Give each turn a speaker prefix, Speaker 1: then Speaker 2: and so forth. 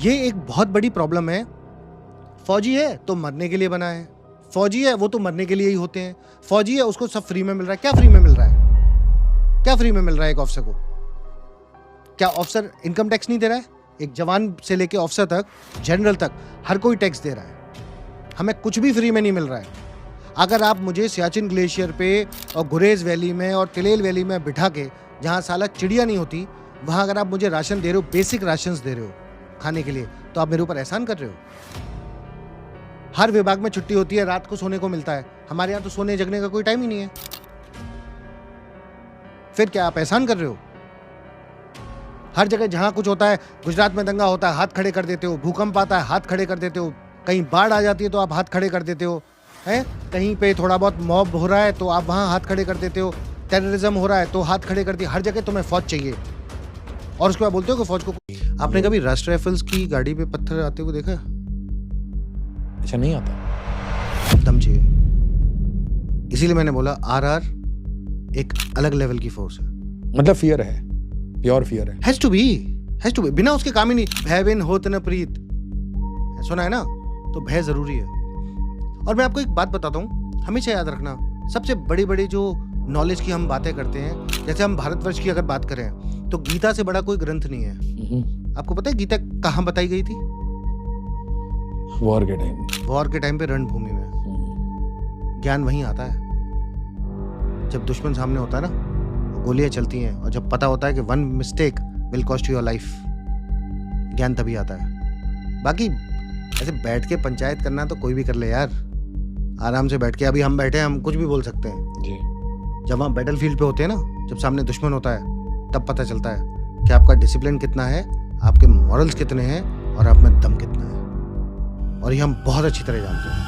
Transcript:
Speaker 1: ये एक बहुत बड़ी प्रॉब्लम है। फौजी है तो मरने के लिए बना है, फौजी है वो तो मरने के लिए ही होते हैं, फौजी है उसको सब फ्री में मिल रहा है। क्या फ्री में मिल रहा है? क्या फ्री में मिल रहा है एक ऑफिसर को? क्या ऑफिसर इनकम टैक्स नहीं दे रहा है? एक जवान से लेके ऑफिसर तक, जनरल तक, हर कोई टैक्स दे रहा है। हमें कुछ भी फ्री में नहीं मिल रहा है। अगर आप मुझे सियाचिन ग्लेशियर पे और गुरेज वैली में और तिलेल वैली में बिठा के, जहाँ साला चिड़िया नहीं होती, वहाँ अगर आप मुझे राशन दे रहे हो, बेसिक राशन दे रहे हो खाने के लिए, तो आप मेरे ऊपर एहसान कर रहे हो। हर विभाग में छुट्टी होती है, रात को सोने को मिलता है। हमारे यहाँ तो सोने जगने का कोई टाइम ही नहीं है। फिर क्या आप एहसान कर रहे हो? हर जगह जहां कुछ होता है, गुजरात में दंगा होता है, हाथ खड़े कर देते हो। भूकंप आता है, हाथ खड़े कर देते हो। कहीं बाढ़ आ जाती है तो आप हाथ खड़े कर देते हो, हैं? कहीं पे थोड़ा बहुत मॉब हो रहा है तो आप वहां हाथ खड़े कर देते हो। टेररिज्म हो रहा है तो हाथ खड़े कर दिए। हर जगह तुम्हें फौज चाहिए और उसके बाद बोलते हो कि फौज को। आपने कभी राष्ट्र राइफल्स की गाड़ी पे पत्थर आते हुए देखा?
Speaker 2: अच्छा, नहीं आता।
Speaker 1: दम चाहिए। इसीलिए मैंने बोला आरआर एक अलग लेवल की फोर्स है।
Speaker 2: मतलब फियर है, प्योर फियर है।
Speaker 1: हैज टू बी बिना उसके काम ही नहीं। भय बिन होत न प्रीत, सुना है ना? तो भय जरूरी है। और मैं आपको एक बात बताता हूँ, हमेशा याद रखना, सबसे बड़ी बड़ी जो नॉलेज की हम बातें करते हैं, जैसे हम भारतवर्ष की अगर बात करें तो गीता से बड़ा कोई ग्रंथ नहीं है। आपको पता है गीता कहाँ बताई गई थी?
Speaker 2: वॉर के टाइम
Speaker 1: पे रणभूमि में। ज्ञान वहीं आता है जब दुश्मन सामने होता है ना, गोलियां चलती हैं, और जब पता होता है कि one mistake will cost your life, ज्ञान तभी आता है। बाकी ऐसे बैठ के पंचायत करना तो कोई भी कर ले यार, आराम से बैठ के। अभी हम बैठे हैं, हम कुछ भी बोल सकते हैं
Speaker 2: जी।
Speaker 1: जब हम बैटल फील्ड पे होते हैं ना, जब सामने दुश्मन होता है, तब पता चलता है कि आपका डिसिप्लिन कितना है, आपके मॉरल्स कितने हैं और आप में दम कितना है। और ये हम बहुत अच्छी तरह जानते हैं।